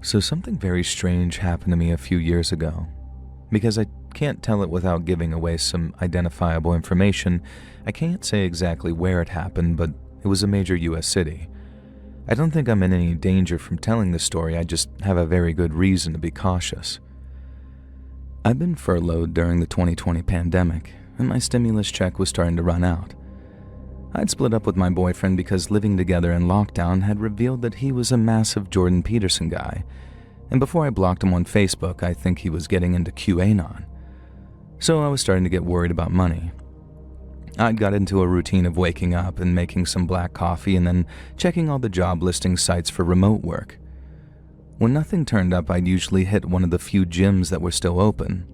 So something very strange happened to me a few years ago. Because I can't tell it without giving away some identifiable information, I can't say exactly where it happened, but it was a major US city. I don't think I'm in any danger from telling the story, I just have a very good reason to be cautious. I've been furloughed during the 2020 pandemic, and my stimulus check was starting to run out. I'd split up with my boyfriend because living together in lockdown had revealed that he was a massive Jordan Peterson guy, and before I blocked him on Facebook, I think he was getting into QAnon. So I was starting to get worried about money. I'd got into a routine of waking up and making some black coffee and then checking all the job listing sites for remote work. When nothing turned up, I'd usually hit one of the few gyms that were still open.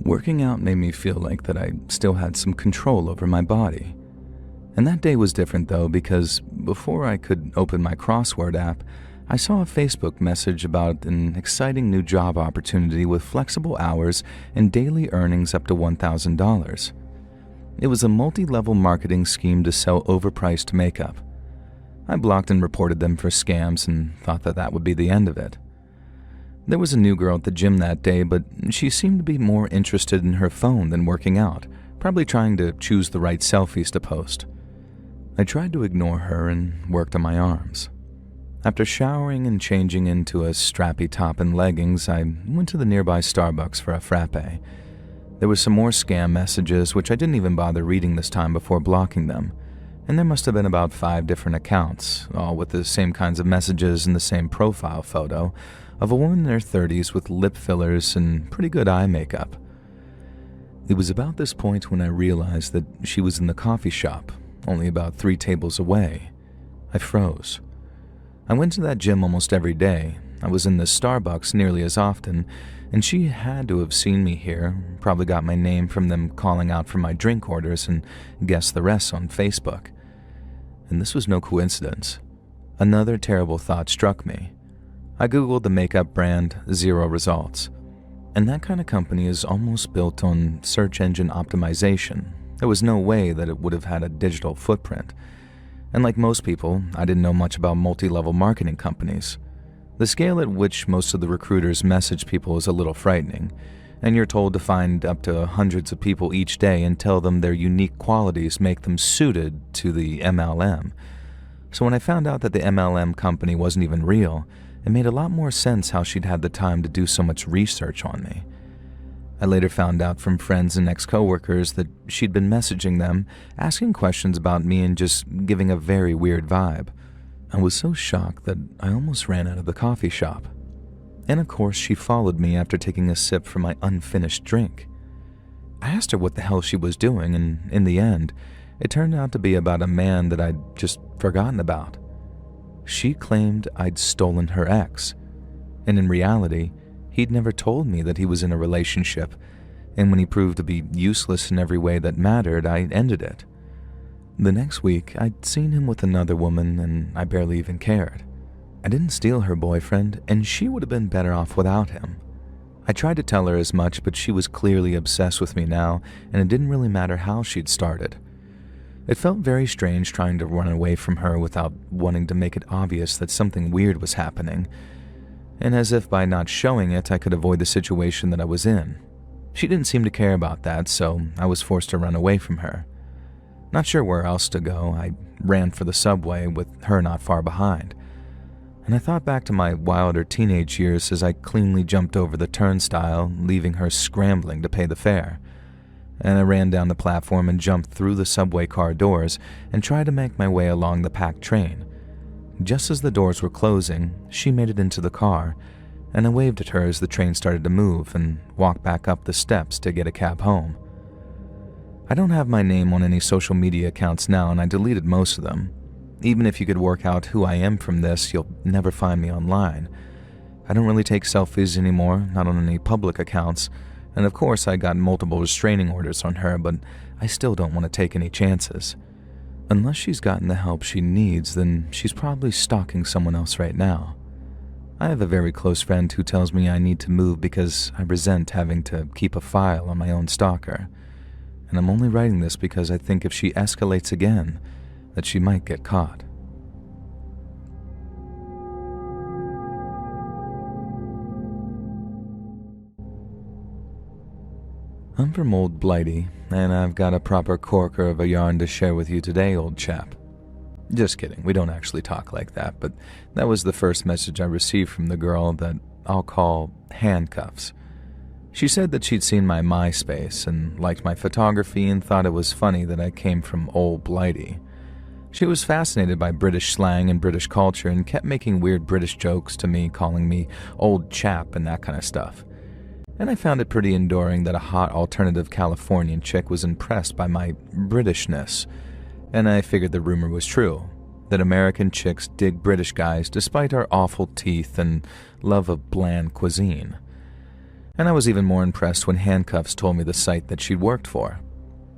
Working out made me feel like that I still had some control over my body. And that day was different though, because before I could open my crossword app, I saw a Facebook message about an exciting new job opportunity with flexible hours and daily earnings up to $1,000. It was a multi-level marketing scheme to sell overpriced makeup. I blocked and reported them for scams and thought that that would be the end of it. There was a new girl at the gym that day, but she seemed to be more interested in her phone than working out, probably trying to choose the right selfies to post. I tried to ignore her and worked on my arms. After showering and changing into a strappy top and leggings, I went to the nearby Starbucks for a frappe. There were some more scam messages, which I didn't even bother reading this time before blocking them, and there must have been about 5 different accounts, all with the same kinds of messages and the same profile photo of a woman in her 30s with lip fillers and pretty good eye makeup. It was about this point when I realized that she was in the coffee shop, only about 3 tables away. I froze. I went to that gym almost every day. I was in the Starbucks nearly as often, and she had to have seen me here, probably got my name from them calling out for my drink orders and guessed the rest on Facebook. And this was no coincidence. Another terrible thought struck me. I googled the makeup brand, 0 results. And that kind of company is almost built on search engine optimization. There was no way that it would have had a digital footprint. And like most people, I didn't know much about multi-level marketing companies. The scale at which most of the recruiters message people is a little frightening, and you're told to find up to hundreds of people each day and tell them their unique qualities make them suited to the MLM. So when I found out that the MLM company wasn't even real, it made a lot more sense how she'd had the time to do so much research on me. I later found out from friends and ex-coworkers that she'd been messaging them, asking questions about me and just giving a very weird vibe. I was so shocked that I almost ran out of the coffee shop. And of course, she followed me after taking a sip from my unfinished drink. I asked her what the hell she was doing, and in the end, it turned out to be about a man that I'd just forgotten about. She claimed I'd stolen her ex, and in reality, he'd never told me that he was in a relationship, and when he proved to be useless in every way that mattered, I ended it. The next week, I'd seen him with another woman, and I barely even cared. I didn't steal her boyfriend, and she would have been better off without him. I tried to tell her as much, but she was clearly obsessed with me now, and it didn't really matter how she'd started. It felt very strange trying to run away from her without wanting to make it obvious that something weird was happening, and as if by not showing it, I could avoid the situation that I was in. She didn't seem to care about that, so I was forced to run away from her. Not sure where else to go, I ran for the subway with her not far behind. And I thought back to my wilder teenage years as I cleanly jumped over the turnstile, leaving her scrambling to pay the fare. And I ran down the platform and jumped through the subway car doors and tried to make my way along the packed train. Just as the doors were closing, she made it into the car, and I waved at her as the train started to move and walked back up the steps to get a cab home. I don't have my name on any social media accounts now, and I deleted most of them. Even if you could work out who I am from this, you'll never find me online. I don't really take selfies anymore, not on any public accounts, and of course I got multiple restraining orders on her, but I still don't want to take any chances. Unless she's gotten the help she needs, then she's probably stalking someone else right now. I have a very close friend who tells me I need to move because I resent having to keep a file on my own stalker. And I'm only writing this because I think if she escalates again, that she might get caught. I'm from Old Blighty, and I've got a proper corker of a yarn to share with you today, old chap. Just kidding, we don't actually talk like that, but that was the first message I received from the girl that I'll call Handcuffs. She said that she'd seen my MySpace and liked my photography and thought it was funny that I came from Old Blighty. She was fascinated by British slang and British culture and kept making weird British jokes to me, calling me old chap and that kind of stuff. And I found it pretty enduring that a hot alternative Californian chick was impressed by my Britishness. And I figured the rumor was true, that American chicks dig British guys despite our awful teeth and love of bland cuisine. And I was even more impressed when Handcuffs told me the site that she'd worked for.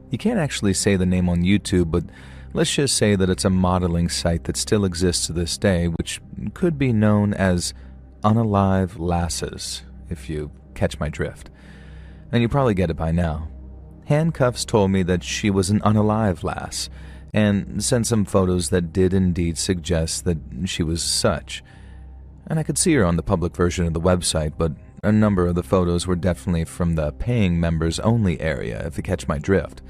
You can't actually say the name on YouTube, but let's just say that it's a modeling site that still exists to this day, which could be known as Unalive Lasses, if you catch my drift. And you probably get it by now. Handcuffs told me that she was an unalive lass, and sent some photos that did indeed suggest that she was such. And I could see her on the public version of the website, but a number of the photos were definitely from the paying members only area, if you catch my drift.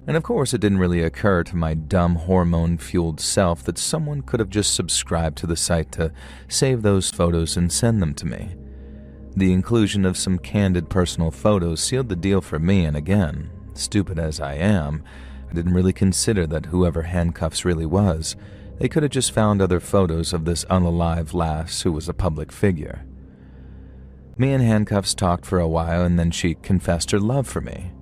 And of course, it didn't really occur to my dumb hormone-fueled self that someone could have just subscribed to the site to save those photos and send them to me. The inclusion of some candid personal photos sealed the deal for me, and again, stupid as I am, I didn't really consider that whoever Handcuffs really was, they could have just found other photos of this unalive lass who was a public figure. Me and Handcuffs talked for a while, and then she confessed her love for me.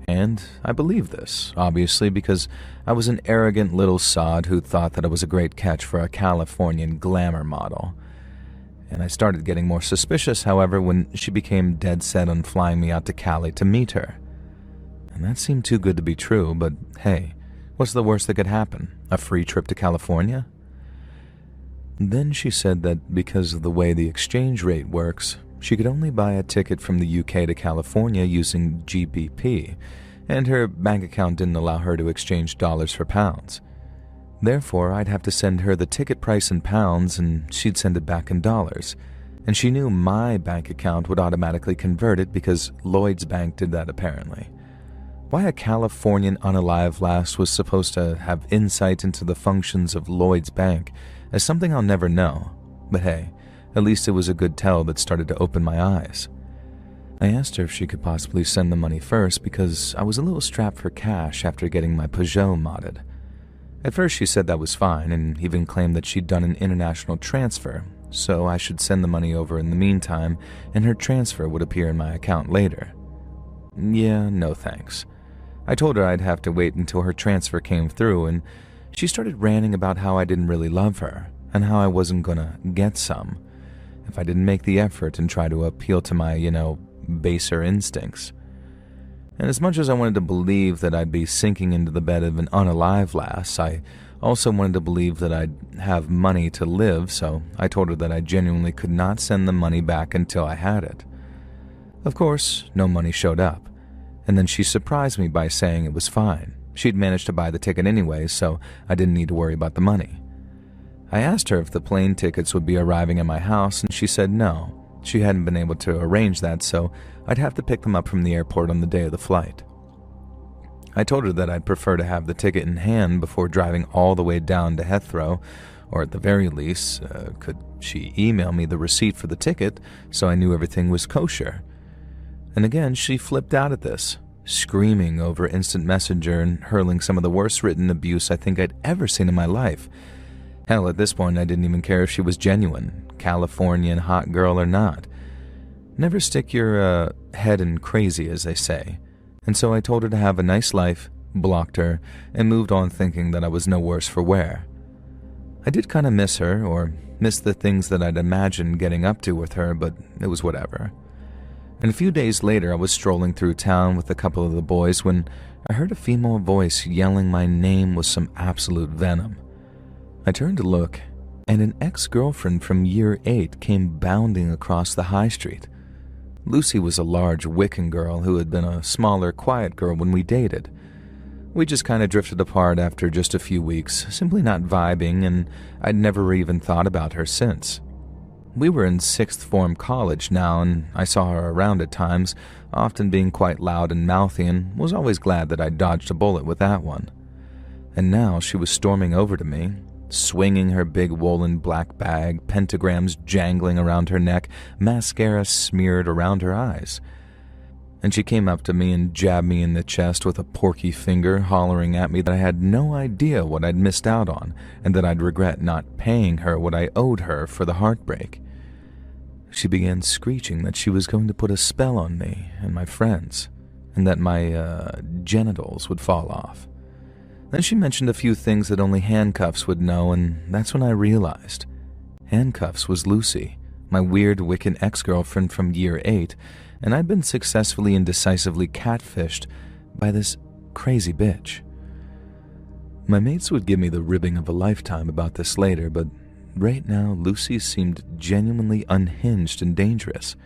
And I believed this, obviously, because I was an arrogant little sod who thought that I was a great catch for a Californian glamour model. And I started getting more suspicious, however, when she became dead set on flying me out to Cali to meet her. And that seemed too good to be true, but hey, what's the worst that could happen? A free trip to California? Then she said that because of the way the exchange rate works, she could only buy a ticket from the UK to California using GBP, and her bank account didn't allow her to exchange dollars for pounds. Therefore, I'd have to send her the ticket price in pounds, and she'd send it back in dollars. And she knew my bank account would automatically convert it because Lloyd's Bank did that apparently. Why a Californian unalive lass was supposed to have insight into the functions of Lloyd's Bank is something I'll never know. But hey, at least it was a good tell that started to open my eyes. I asked her if she could possibly send the money first because I was a little strapped for cash after getting my Peugeot modded. At first she said that was fine and even claimed that she'd done an international transfer, so I should send the money over in the meantime and her transfer would appear in my account later. Yeah, no thanks. I told her I'd have to wait until her transfer came through, and she started ranting about how I didn't really love her and how I wasn't gonna get some if I didn't make the effort and try to appeal to my, baser instincts. And as much as I wanted to believe that I'd be sinking into the bed of an unalive lass, I also wanted to believe that I'd have money to live, so I told her that I genuinely could not send the money back until I had it. Of course, no money showed up, and then she surprised me by saying it was fine. She'd managed to buy the ticket anyway, so I didn't need to worry about the money. I asked her if the plane tickets would be arriving at my house, and she said no. She hadn't been able to arrange that, so I'd have to pick them up from the airport on the day of the flight. I told her that I'd prefer to have the ticket in hand before driving all the way down to Heathrow, or at the very least, could she email me the receipt for the ticket so I knew everything was kosher. And again, she flipped out at this, screaming over instant messenger and hurling some of the worst written abuse I think I'd ever seen in my life. Hell, at this point I didn't even care if she was genuine, Californian hot girl or not. Never stick your head in crazy, as they say. And so I told her to have a nice life, blocked her, and moved on thinking that I was no worse for wear. I did kind of miss her, or miss the things that I'd imagined getting up to with her, but it was whatever. And a few days later I was strolling through town with a couple of the boys when I heard a female voice yelling my name with some absolute venom. I turned to look, and an ex-girlfriend from year 8 came bounding across the high street. Lucy was a large Wiccan girl who had been a smaller, quiet girl when we dated. We just kind of drifted apart after just a few weeks, simply not vibing, and I'd never even thought about her since. We were in sixth form college now, and I saw her around at times, often being quite loud and mouthy, and was always glad that I dodged a bullet with that one. And now she was storming over to me, swinging her big woolen black bag, pentagrams jangling around her neck, mascara smeared around her eyes. And she came up to me and jabbed me in the chest with a porky finger, hollering at me that I had no idea what I'd missed out on, and that I'd regret not paying her what I owed her for the heartbreak. She began screeching that she was going to put a spell on me and my friends, and that my genitals would fall off. Then she mentioned a few things that only Handcuffs would know, and that's when I realized. Handcuffs was Lucy, my weird Wiccan ex-girlfriend from year 8, and I'd been successfully and decisively catfished by this crazy bitch. My mates would give me the ribbing of a lifetime about this later, but right now Lucy seemed genuinely unhinged and dangerous.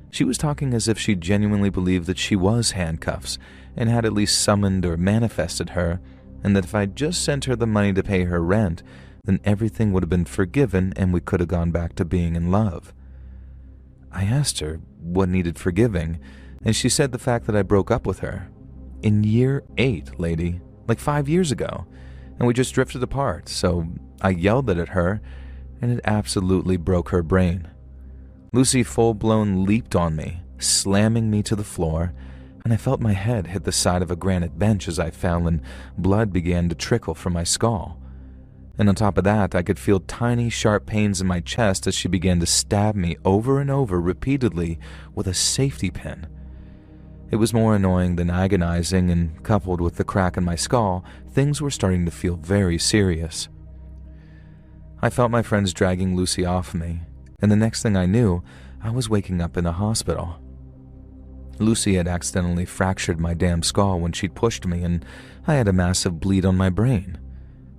She was talking as if she genuinely believed that she was Handcuffs, and had at least summoned or manifested her, and that if I'd just sent her the money to pay her rent, then everything would have been forgiven and we could have gone back to being in love. I asked her what needed forgiving, and she said the fact that I broke up with her. In year 8, lady, like 5 years ago, and we just drifted apart, so I yelled at her, and it absolutely broke her brain. Lucy full-blown leaped on me, slamming me to the floor, and I felt my head hit the side of a granite bench as I fell, and blood began to trickle from my skull. And on top of that, I could feel tiny, sharp pains in my chest as she began to stab me over and over repeatedly with a safety pin. It was more annoying than agonizing, and coupled with the crack in my skull, things were starting to feel very serious. I felt my friends dragging Lucy off me, and the next thing I knew, I was waking up in a hospital. Lucy had accidentally fractured my damn skull when she'd pushed me, and I had a massive bleed on my brain.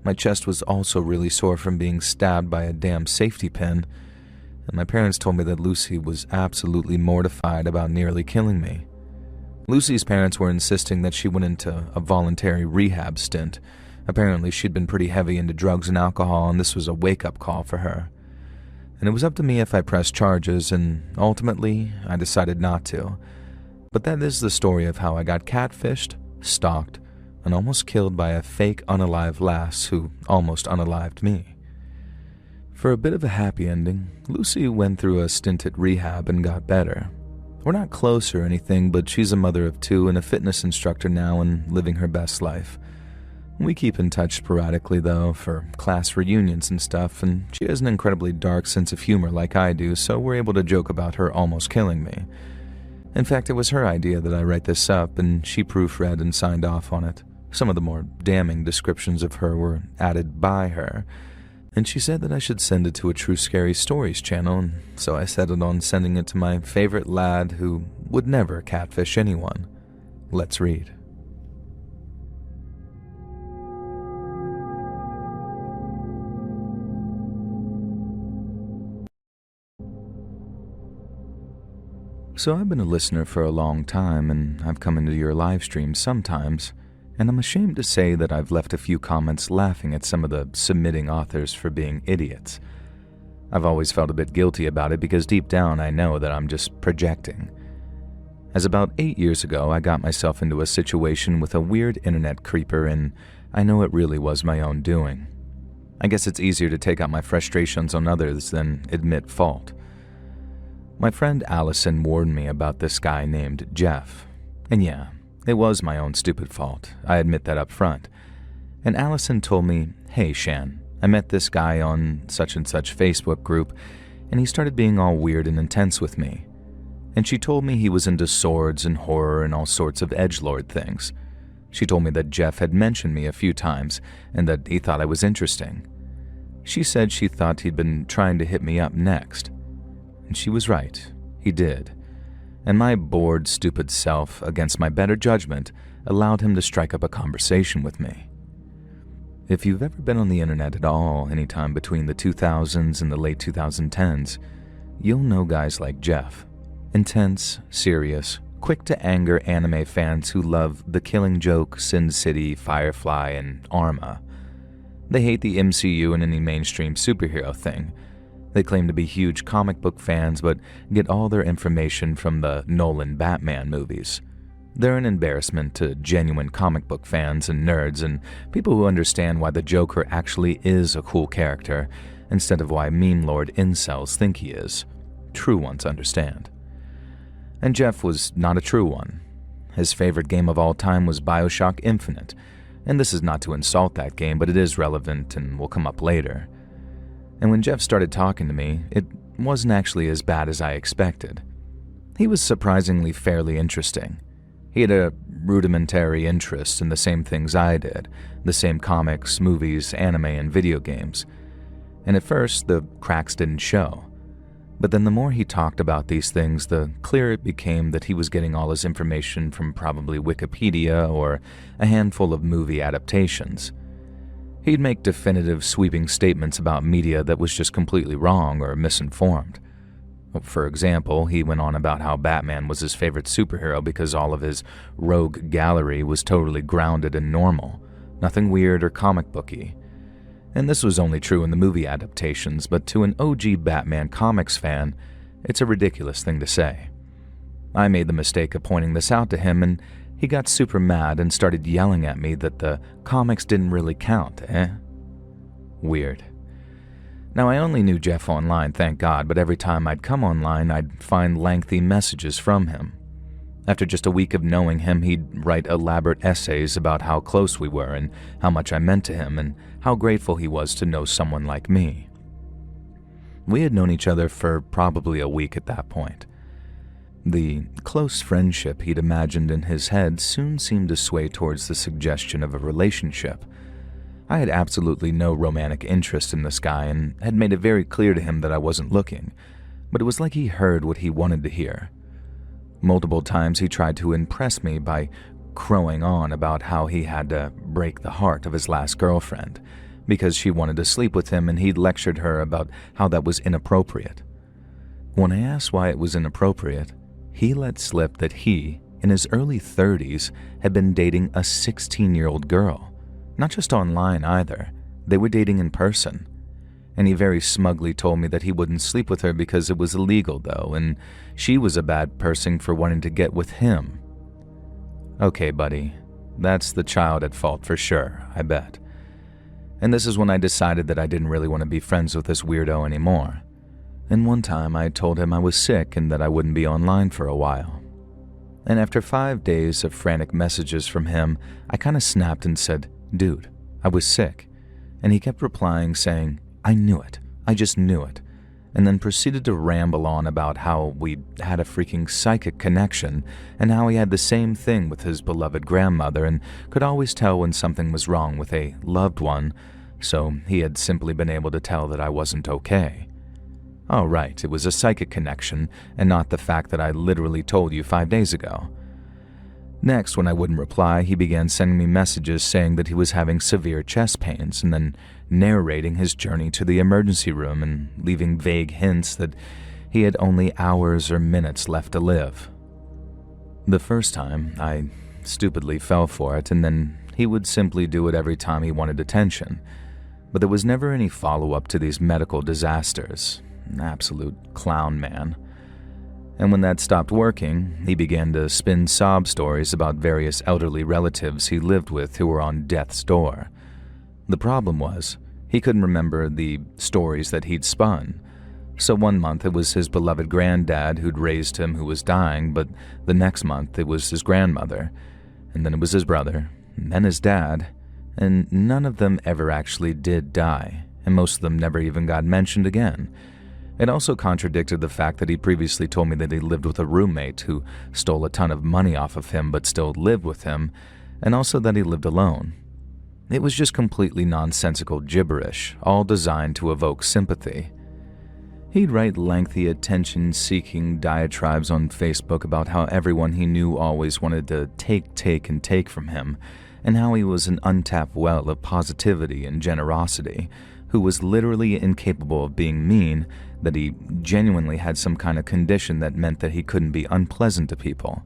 My chest was also really sore from being stabbed by a damn safety pin, and my parents told me that Lucy was absolutely mortified about nearly killing me. Lucy's parents were insisting that she went into a voluntary rehab stint. Apparently she'd been pretty heavy into drugs and alcohol, and this was a wake-up call for her. And it was up to me if I pressed charges, and ultimately I decided not to. But that is the story of how I got catfished, stalked, and almost killed by a fake unalive lass who almost unalived me. For a bit of a happy ending, Lucy went through a stint at rehab and got better. We're not close or anything, but she's a mother of 2 and a fitness instructor now and living her best life. We keep in touch sporadically, though, for class reunions and stuff, and she has an incredibly dark sense of humor like I do, so we're able to joke about her almost killing me. In fact, it was her idea that I write this up, and she proofread and signed off on it. Some of the more damning descriptions of her were added by her, and she said that I should send it to a True Scary Stories channel, and so I settled on sending it to my favorite lad who would never catfish anyone. Let's read. So I've been a listener for a long time, and I've come into your live streams sometimes, and I'm ashamed to say that I've left a few comments laughing at some of the submitting authors for being idiots. I've always felt a bit guilty about it because deep down I know that I'm just projecting. As about 8 years ago, I got myself into a situation with a weird internet creeper, and I know it really was my own doing. I guess it's easier to take out my frustrations on others than admit fault. My friend Allison warned me about this guy named Jeff. And yeah, it was my own stupid fault. I admit that up front. And Allison told me, "Hey Shan, I met this guy on such and such Facebook group, and he started being all weird and intense with me." And she told me he was into swords and horror and all sorts of edgelord things. She told me that Jeff had mentioned me a few times, and that he thought I was interesting. She said she thought he'd been trying to hit me up next. And she was right, he did. And my bored, stupid self, against my better judgment, allowed him to strike up a conversation with me. If you've ever been on the internet at all anytime between the 2000s and the late 2010s, you'll know guys like Jeff. Intense, serious, quick-to-anger anime fans who love The Killing Joke, Sin City, Firefly, and Arma. They hate the MCU and any mainstream superhero thing, They claim to be huge comic book fans but get all their information from the Nolan Batman movies. They're an embarrassment to genuine comic book fans and nerds and people who understand why the Joker actually is a cool character instead of why meme lord incels think he is. True ones understand. And Jeff was not a true one. His favorite game of all time was BioShock Infinite, and this is not to insult that game, but it is relevant and will come up later. And when Jeff started talking to me, it wasn't actually as bad as I expected. He was surprisingly fairly interesting. He had a rudimentary interest in the same things I did, the same comics, movies, anime, and video games. And at first, the cracks didn't show. But then the more he talked about these things, the clearer it became that he was getting all his information from probably Wikipedia or a handful of movie adaptations. He'd make definitive, sweeping statements about media that was just completely wrong or misinformed. For example, he went on about how Batman was his favorite superhero because all of his rogue gallery was totally grounded and normal, nothing weird or comic booky. And this was only true in the movie adaptations, but to an OG Batman comics fan, it's a ridiculous thing to say. I made the mistake of pointing this out to him, and he got super mad and started yelling at me that the comics didn't really count, Weird. Now, I only knew Jeff online, thank God, but every time I'd come online, I'd find lengthy messages from him. After just a week of knowing him, he'd write elaborate essays about how close we were and how much I meant to him and how grateful he was to know someone like me. We had known each other for probably a week at that point. The close friendship he'd imagined in his head soon seemed to sway towards the suggestion of a relationship. I had absolutely no romantic interest in this guy and had made it very clear to him that I wasn't looking, but it was like he heard what he wanted to hear. Multiple times he tried to impress me by crowing on about how he had to break the heart of his last girlfriend because she wanted to sleep with him, and he'd lectured her about how that was inappropriate. When I asked why it was inappropriate, he let slip that he, in his early 30s, had been dating a 16-year-old girl. Not just online either. They were dating in person. And he very smugly told me that he wouldn't sleep with her because it was illegal, though, and she was a bad person for wanting to get with him. Okay, buddy, that's the child at fault for sure, I bet. And this is when I decided that I didn't really want to be friends with this weirdo anymore. And one time I told him I was sick and that I wouldn't be online for a while. And after 5 days of frantic messages from him, I kind of snapped and said, "Dude, I was sick." And he kept replying saying, "I knew it. I just knew it," and then proceeded to ramble on about how we had a freaking psychic connection and how he had the same thing with his beloved grandmother and could always tell when something was wrong with a loved one, so he had simply been able to tell that I wasn't okay. Oh right, it was a psychic connection and not the fact that I literally told you 5 days ago. Next, when I wouldn't reply, he began sending me messages saying that he was having severe chest pains and then narrating his journey to the emergency room and leaving vague hints that he had only hours or minutes left to live. The first time, I stupidly fell for it, and then he would simply do it every time he wanted attention. But there was never any follow-up to these medical disasters. An absolute clown man. And when that stopped working, he began to spin sob stories about various elderly relatives he lived with who were on death's door. The problem was, he couldn't remember the stories that he'd spun. So one month it was his beloved granddad who'd raised him who was dying, but the next month it was his grandmother, and then it was his brother, and then his dad, and none of them ever actually did die, and most of them never even got mentioned again. It also contradicted the fact that he previously told me that he lived with a roommate who stole a ton of money off of him but still lived with him, and also that he lived alone. It was just completely nonsensical gibberish, all designed to evoke sympathy. He'd write lengthy attention-seeking diatribes on Facebook about how everyone he knew always wanted to take from him, and how he was an untapped well of positivity and generosity, who was literally incapable of being mean, that he genuinely had some kind of condition that meant that he couldn't be unpleasant to people.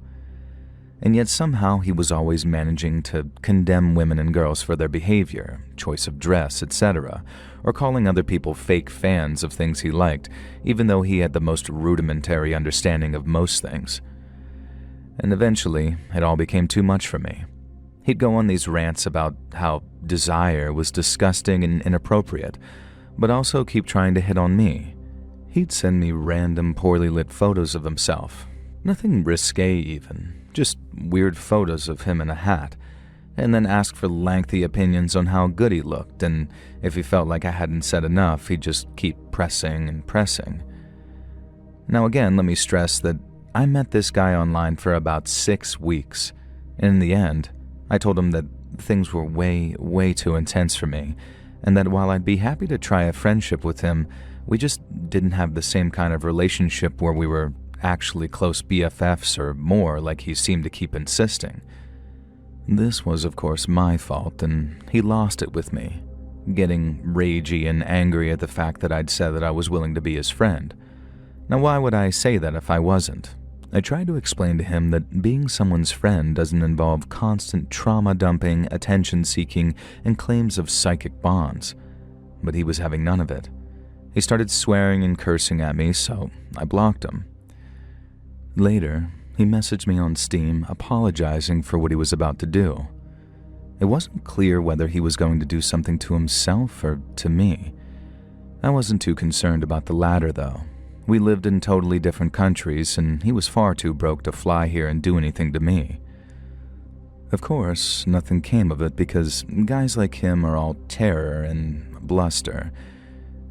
And yet somehow he was always managing to condemn women and girls for their behavior, choice of dress, etc., or calling other people fake fans of things he liked, even though he had the most rudimentary understanding of most things. And eventually, it all became too much for me. He'd go on these rants about how desire was disgusting and inappropriate, but also keep trying to hit on me. He'd send me random poorly lit photos of himself. Nothing risque even, just weird photos of him in a hat, and then ask for lengthy opinions on how good he looked, and if he felt like I hadn't said enough, he'd just keep pressing and pressing. Now again, let me stress that I met this guy online for about 6 weeks, and in the end, I told him that things were way too intense for me, and that while I'd be happy to try a friendship with him, we just didn't have the same kind of relationship where we were actually close BFFs or more like he seemed to keep insisting. This was, of course, my fault, and he lost it with me, getting ragey and angry at the fact that I'd said that I was willing to be his friend. Now, why would I say that if I wasn't? I tried to explain to him that being someone's friend doesn't involve constant trauma-dumping, attention-seeking, and claims of psychic bonds. But he was having none of it. He started swearing and cursing at me, so I blocked him. Later, he messaged me on Steam apologizing for what he was about to do. It wasn't clear whether he was going to do something to himself or to me. I wasn't too concerned about the latter, though. We lived in totally different countries, and he was far too broke to fly here and do anything to me. Of course, nothing came of it because guys like him are all terror and bluster,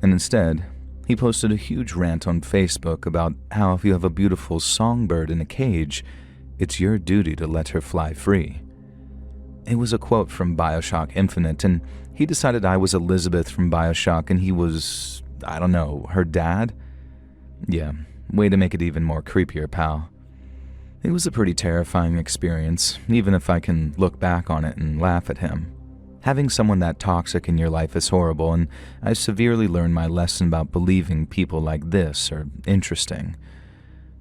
and instead, he posted a huge rant on Facebook about how if you have a beautiful songbird in a cage, it's your duty to let her fly free. It was a quote from BioShock Infinite, and he decided I was Elizabeth from BioShock and he was, I don't know, her dad? Yeah, way to make it even more creepier, pal. It was a pretty terrifying experience, even if I can look back on it and laugh at him. Having someone that toxic in your life is horrible, and I severely learned my lesson about believing people like this are interesting.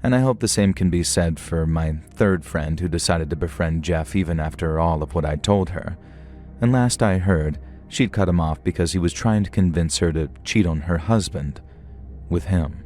And I hope the same can be said for my third friend who decided to befriend Jeff even after all of what I'd told her. And last I heard, she'd cut him off because he was trying to convince her to cheat on her husband with him.